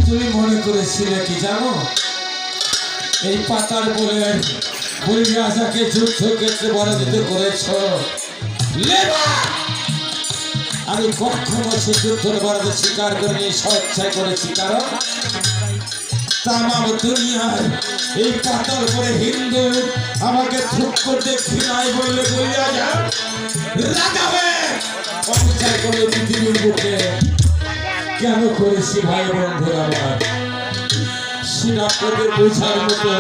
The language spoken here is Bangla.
তুমি মনে করেছিলে কি জানো, এই পাতার বলের বলি রাজাকে যুদ্ধক্ষেত্রে পরাজিত করেছ? আমি কখনো সে যুদ্ধের পরাজয় স্বীকার করিনি, স্বেচ্ছায় করেছি। কারণ তামাম দুনিয়ার এই পাতার পরে হিন্দু আমাকে ঠুক্কর দেখি নাই বললে বলি রাজা রাগাবে অবিচার করে পৃথিবীর বুকে কেন করেছি ভাই বন্ধুরা আমার, সেটা আপনাদের বোঝার মতো